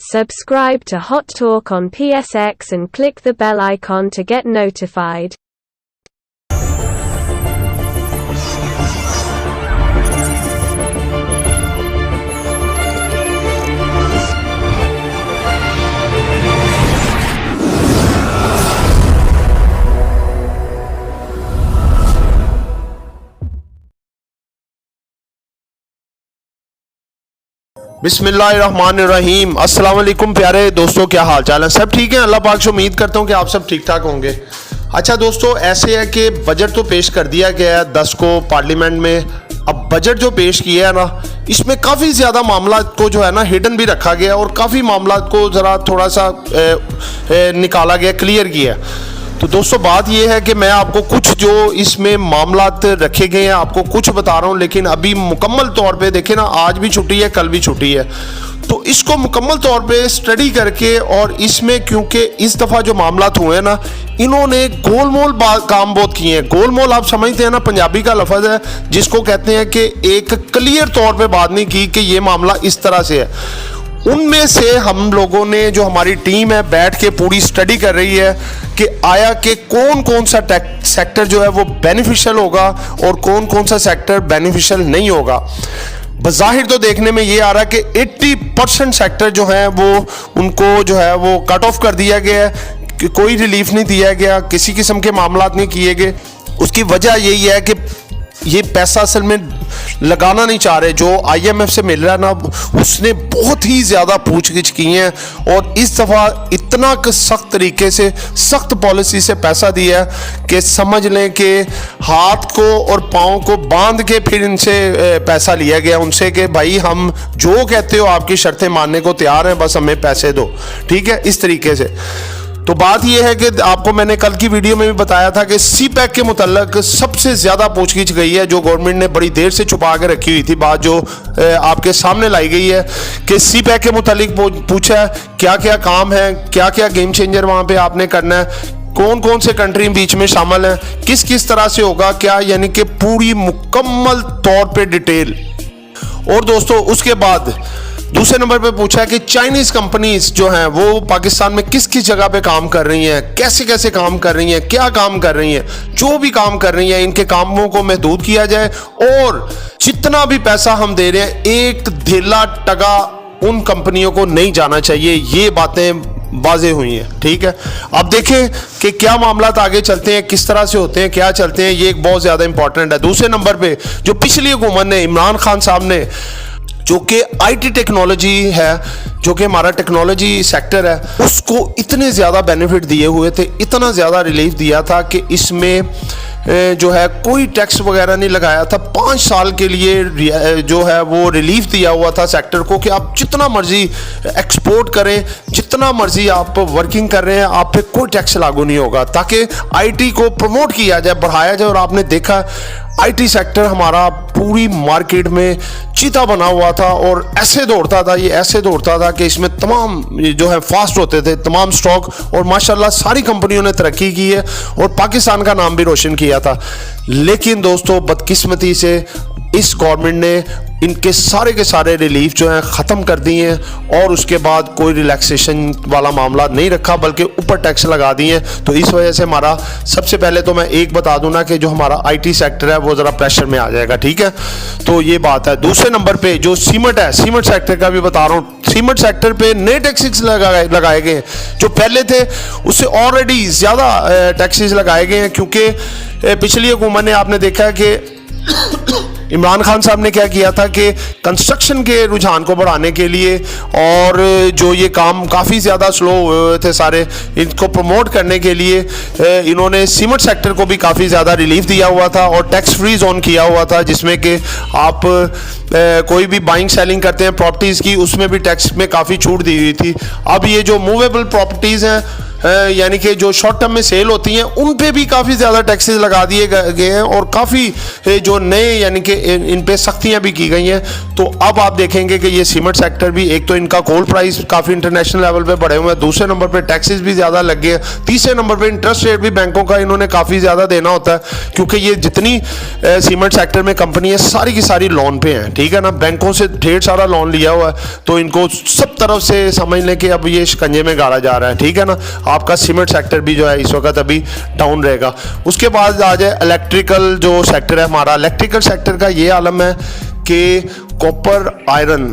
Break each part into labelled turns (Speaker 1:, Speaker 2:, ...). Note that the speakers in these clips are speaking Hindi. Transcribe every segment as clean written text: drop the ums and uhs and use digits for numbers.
Speaker 1: Subscribe to Hot Talk on PSX and click the bell icon to get notified.
Speaker 2: बिस्मिल्लाहिर्रहमानिर्रहीम। अस्सलाम वालेकुम प्यारे दोस्तों, क्या हाल चाल है? सब ठीक है? अल्लाह पाक से उम्मीद करता हूँ कि आप सब ठीक ठाक होंगे। अच्छा दोस्तों, ऐसे है कि बजट तो पेश कर दिया गया है 10 को पार्लियामेंट में। अब बजट जो पेश किया है ना, इसमें काफ़ी ज़्यादा मामला को जो है ना हिडन भी रखा गया और काफ़ी मामला को ज़रा थोड़ा सा निकाला गया, क्लियर किया। तो दोस्तों बात ये है कि मैं आपको कुछ जो इसमें मामलात रखे गए हैं आपको कुछ बता रहा हूँ, लेकिन अभी मुकम्मल तौर पे देखें ना, आज भी छुट्टी है, कल भी छुट्टी है, तो इसको मुकम्मल तौर पे स्टडी करके, और इसमें क्योंकि इस दफ़ा जो मामलात हुए हैं ना, इन्होंने गोलमोल काम बहुत किए हैं। गोलमोल आप समझते हैं ना, पंजाबी का लफ्ज़ है जिसको कहते हैं कि एक क्लियर तौर पर बात नहीं की कि ये मामला इस तरह से है। उनमें से हम लोगों ने, जो हमारी टीम है, बैठ के पूरी स्टडी कर रही है कि आया कि कौन कौन सा सेक्टर जो है वो बेनिफिशियल होगा और कौन कौन सा सेक्टर बेनिफिशियल नहीं होगा। बज़ाहिर तो देखने में ये आ रहा है कि 80% सेक्टर जो है वो उनको जो है वो कट ऑफ कर दिया गया है, कि कोई रिलीफ नहीं दिया गया, किसी किस्म के मामलात नहीं किए गए। उसकी वजह यही है कि ये पैसा असल में लगाना नहीं चाह रहे। जो IMF से मिल रहा है ना, उसने बहुत ही ज़्यादा पूछगिछ की है और इस दफ़ा इतना सख्त तरीके से, सख्त पॉलिसी से पैसा दिया है कि समझ लें कि हाथ को और पाँव को बांध के फिर इनसे पैसा लिया गया उनसे कि भाई हम जो कहते हो आपकी शर्तें मानने को तैयार हैं, बस हमें पैसे दो, ठीक है, इस तरीके से। तो बात यह है कि आपको मैंने कल की वीडियो में भी बताया था कि CPEC के मुतल्लिक सबसे ज़्यादा पूछगिछ गई है, जो गवर्नमेंट ने बड़ी देर से छुपा के रखी हुई थी। बात जो आपके सामने लाई गई है कि CPEC के मुतल्लिक पूछा है क्या क्या काम है, क्या क्या गेम चेंजर वहाँ पे आपने करना है, कौन कौन से कंट्री बीच में शामिल हैं, किस किस तरह से होगा क्या, यानी कि पूरी मुकम्मल तौर पर डिटेल। और दोस्तों उसके बाद दूसरे नंबर पे पूछा है कि चाइनीज कंपनीज जो हैं वो पाकिस्तान में किस किस जगह पे काम कर रही हैं, कैसे कैसे काम कर रही हैं, क्या काम कर रही हैं, जो भी काम कर रही हैं इनके कामों को महदूद किया जाए, और जितना भी पैसा हम दे रहे हैं एक धेला टका उन कंपनियों को नहीं जाना चाहिए। ये बातें वाज़ेह हुई हैं, ठीक है। अब देखें कि क्या मामलात आगे चलते हैं, किस तरह से होते हैं, क्या चलते हैं, ये एक बहुत ज़्यादा इंपॉर्टेंट है। दूसरे नंबर पे जो पिछली हुकूमत ने, इमरान खान साहब ने, जो कि IT टेक्नोलॉजी है, जो कि हमारा टेक्नोलॉजी सेक्टर है, उसको इतने ज़्यादा बेनिफिट दिए हुए थे, इतना ज़्यादा रिलीफ दिया था कि इसमें जो है कोई टैक्स वगैरह नहीं लगाया था। 5 साल के लिए जो है वो रिलीफ दिया हुआ था सेक्टर को कि आप जितना मर्जी एक्सपोर्ट करें, जितना मर्जी आप वर्किंग कर रहे हैं, आप पे कोई टैक्स लागू नहीं होगा, ताकि IT को प्रमोट किया जाए, बढ़ाया जाए। और आपने देखा IT सेक्टर हमारा पूरी मार्केट में चीता बना हुआ था और ऐसे दौड़ता था, ये ऐसे दौड़ता था कि इसमें तमाम जो है फास्ट होते थे तमाम स्टॉक, और माशाल्लाह सारी कंपनियों ने तरक्की की है और पाकिस्तान का नाम भी रोशन किया था। लेकिन दोस्तों बदकिस्मती से इस गवर्नमेंट ने इनके सारे के सारे रिलीफ जो हैं ख़त्म कर दिए हैं और उसके बाद कोई रिलैक्सेशन वाला मामला नहीं रखा, बल्कि ऊपर टैक्स लगा दिए हैं। तो इस वजह से हमारा, सबसे पहले तो मैं एक बता दूं ना कि जो हमारा IT सेक्टर है वो ज़रा प्रेशर में आ जाएगा, ठीक है। तो ये बात है। दूसरे नंबर पे जो सीमेंट है, सीमेंट सेक्टर का भी बता रहा हूँ। सीमेंट सेक्टर पे नए टैक्सेस लगाए गए हैं, जो पहले थे उससे ऑलरेडी ज़्यादा टैक्सेस लगाए गए हैं, क्योंकि पिछली हुकूमत ने, आपने देखा कि इमरान खान साहब ने क्या किया था कि कंस्ट्रक्शन के रुझान को बढ़ाने के लिए, और जो ये काम काफ़ी ज़्यादा स्लो हुए थे सारे, इनको प्रमोट करने के लिए इन्होंने सीमेंट सेक्टर को भी काफ़ी ज़्यादा रिलीफ दिया हुआ था और टैक्स फ्री जोन किया हुआ था, जिसमें कि आप कोई भी बाइंग सेलिंग करते हैं प्रॉपर्टीज़ की, उसमें भी टैक्स में काफ़ी छूट दी हुई थी। अब ये जो मूवेबल प्रॉपर्टीज़ हैं यानी कि जो शॉर्ट टर्म में सेल होती हैं उन पे भी काफ़ी ज़्यादा टैक्सेस लगा दिए गए हैं और काफ़ी जो नए यानी कि इन पे सख्तियाँ भी की गई हैं। तो अब आप देखेंगे कि ये सीमेंट सेक्टर भी, एक तो इनका कोल प्राइस काफ़ी इंटरनेशनल लेवल पे बढ़े हुए हैं, दूसरे नंबर पे टैक्सेस भी ज़्यादा लग गए, तीसरे नंबर पे इंटरेस्ट रेट भी बैंकों का इन्होंने काफ़ी ज़्यादा देना होता है, क्योंकि ये जितनी सीमेंट सेक्टर में कंपनी है सारी की सारी लोन पे हैं, ठीक है ना। बैंकों से ढेर सारा लोन लिया हुआ है, तो इनको सब तरफ से समझ लें कि अब ये शिकंजे में गाड़ा जा रहा है, ठीक है ना। आपका सीमेंट सेक्टर भी जो है इस वक्त अभी डाउन रहेगा। उसके बाद आ जाए इलेक्ट्रिकल जो सेक्टर है हमारा। इलेक्ट्रिकल सेक्टर का ये आलम है कि कॉपर आयरन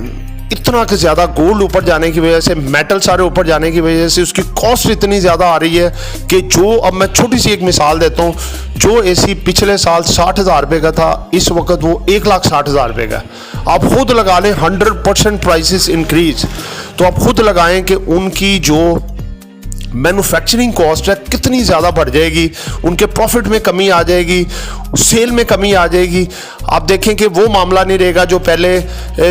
Speaker 2: इतना कि ज़्यादा गोल्ड ऊपर जाने की वजह से, मेटल सारे ऊपर जाने की वजह से उसकी कॉस्ट इतनी ज़्यादा आ रही है कि जो, अब मैं छोटी सी एक मिसाल देता हूँ, जो एसी पिछले साल 60,000 रुपये का था, इस वक्त वो 1,60,000 रुपये का। आप खुद लगा लें 100% प्राइसेस इंक्रीज, तो आप खुद लगाएं कि उनकी जो मैन्युफैक्चरिंग कॉस्ट है कितनी ज़्यादा बढ़ जाएगी, उनके प्रॉफिट में कमी आ जाएगी, सेल में कमी आ जाएगी। आप देखें कि वो मामला नहीं रहेगा जो पहले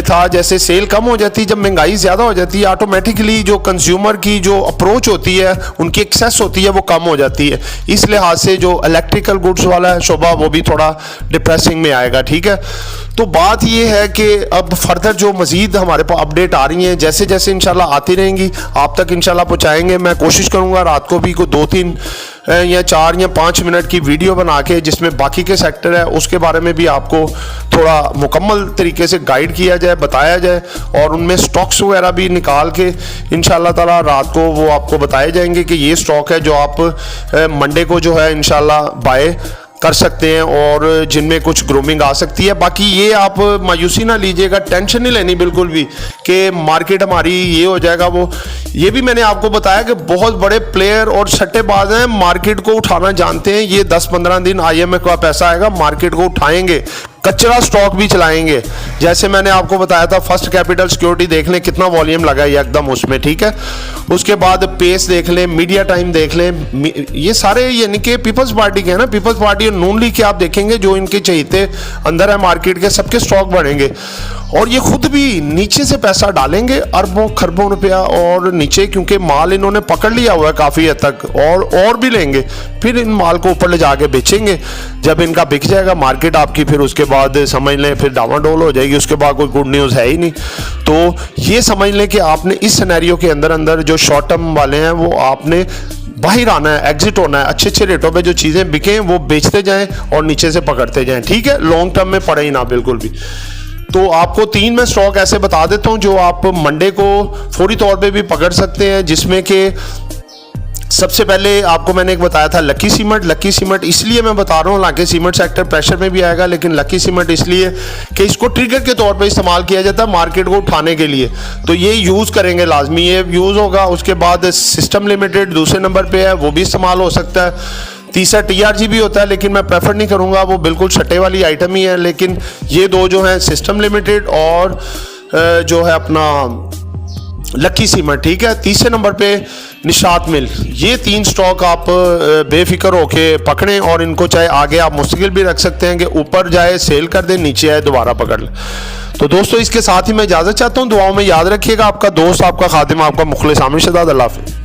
Speaker 2: था, जैसे सेल कम हो जाती, जब महंगाई ज़्यादा हो जाती है ऑटोमेटिकली जो कंज्यूमर की जो अप्रोच होती है, उनकी एक्सेस होती है, वो कम हो जाती है। इस लिहाज से जो इलेक्ट्रिकल गुड्स वाला शोबा वो भी थोड़ा डिप्रेसिंग में आएगा, ठीक है। तो बात ये है कि अब फर्दर जो मज़ीद हमारे पास अपडेट आ रही हैं, जैसे जैसे इंशाल्लाह आती रहेंगी आप तक इंशाल्लाह पहुँचाएँगे। मैं कोशिश करूँगा रात को भी कोई 2-3 या 4 या 5 मिनट की वीडियो बना के जिसमें बाकी के सेक्टर है उसके बारे में भी आपको थोड़ा मुकम्मल तरीके से गाइड किया जाए, बताया जाए, और उनमें स्टॉक्स वगैरह भी निकाल के इंशाल्लाह ताला रात को वो आपको बताए जाएंगे कि ये स्टॉक है जो आप मंडे को जो है इंशाल्लाह बाय कर सकते हैं और जिनमें कुछ ग्रूमिंग आ सकती है। बाकी ये आप मायूसी ना लीजिएगा, टेंशन नहीं लेनी बिल्कुल भी कि मार्केट हमारी ये हो जाएगा वो। ये भी मैंने आपको बताया कि बहुत बड़े प्लेयर और सट्टेबाज हैं, मार्केट को उठाना जानते हैं। ये 10-15 दिन IMF का पैसा आएगा, मार्केट को उठाएंगे, कचरा स्टॉक भी चलाएंगे। जैसे मैंने आपको बताया था फर्स्ट कैपिटल सिक्योरिटी देख लें, कितना वॉल्यूम लगा है एकदम उसमें, ठीक है। उसके बाद पेस देख लें, मीडिया टाइम देख लें, ये सारे यानी कि पीपल्स पार्टी के हैं ना, पीपल्स पार्टी और नून लीग के आप देखेंगे जो इनके चहीते अंदर है मार्केट के, सबके स्टॉक बढ़ेंगे और ये खुद भी नीचे से पैसा डालेंगे अरबों खरबों रुपया और नीचे, क्योंकि माल इन्होंने पकड़ लिया हुआ है काफ़ी हद तक, और भी लेंगे, फिर इन माल को ऊपर ले जाके बेचेंगे। जब इनका बिक जाएगा मार्केट आपकी, फिर उसके बाद समझ लें फिर डावाडोल हो जाएगी, उसके बाद कोई गुड न्यूज़ है ही नहीं। तो ये समझ लें कि आपने इस सिनेरियो के अंदर अंदर जो शॉर्ट टर्म वाले हैं वो आपने बाहर आना है, एग्जिट होना है, अच्छे अच्छे रेटों पे जो चीज़ें बिकें वो बेचते जाएं और नीचे से पकड़ते जाएं, ठीक है। लॉन्ग टर्म में पड़े ही ना बिल्कुल भी। तो आपको 3 मैं स्टॉक ऐसे बता देता हूं जो आप मंडे को फौरी तौर पे भी पकड़ सकते हैं, जिसमें कि सबसे पहले आपको मैंने एक बताया था लकी सीमेंट। लकी सीमेंट इसलिए मैं बता रहा हूँ, हालांकि सीमेंट सेक्टर प्रेशर में भी आएगा, लेकिन लकी सीमेंट इसलिए कि इसको ट्रिगर के तौर पे इस्तेमाल किया जाता है मार्केट को उठाने के लिए, तो ये यूज़ करेंगे लाजमी, ये यूज़ होगा। उसके बाद सिस्टम लिमिटेड दूसरे नंबर पे है, वो भी इस्तेमाल हो सकता है। तीसरा TRG भी होता है, लेकिन मैं प्रेफर नहीं करूँगा, वो बिल्कुल सट्टे वाली आइटम ही है। लेकिन ये दो जो हैं सिस्टम लिमिटेड और जो है अपना लकी सीमेंट, ठीक है। तीसरे नंबर पे निशात मिल। ये 3 स्टॉक आप बेफिक्र होके पकड़ें और इनको चाहे आगे आप मुस्तकिल भी रख सकते हैं कि ऊपर जाए सेल कर दें, नीचे आए दोबारा पकड़ लें। तो दोस्तों इसके साथ ही मैं इजाज़त चाहता हूँ, दुआओं में याद रखिएगा। आपका दोस्त, आपका खादिम, आपका मुखलिस आमिर शहजाद। अल्लाह हाफ़िज़।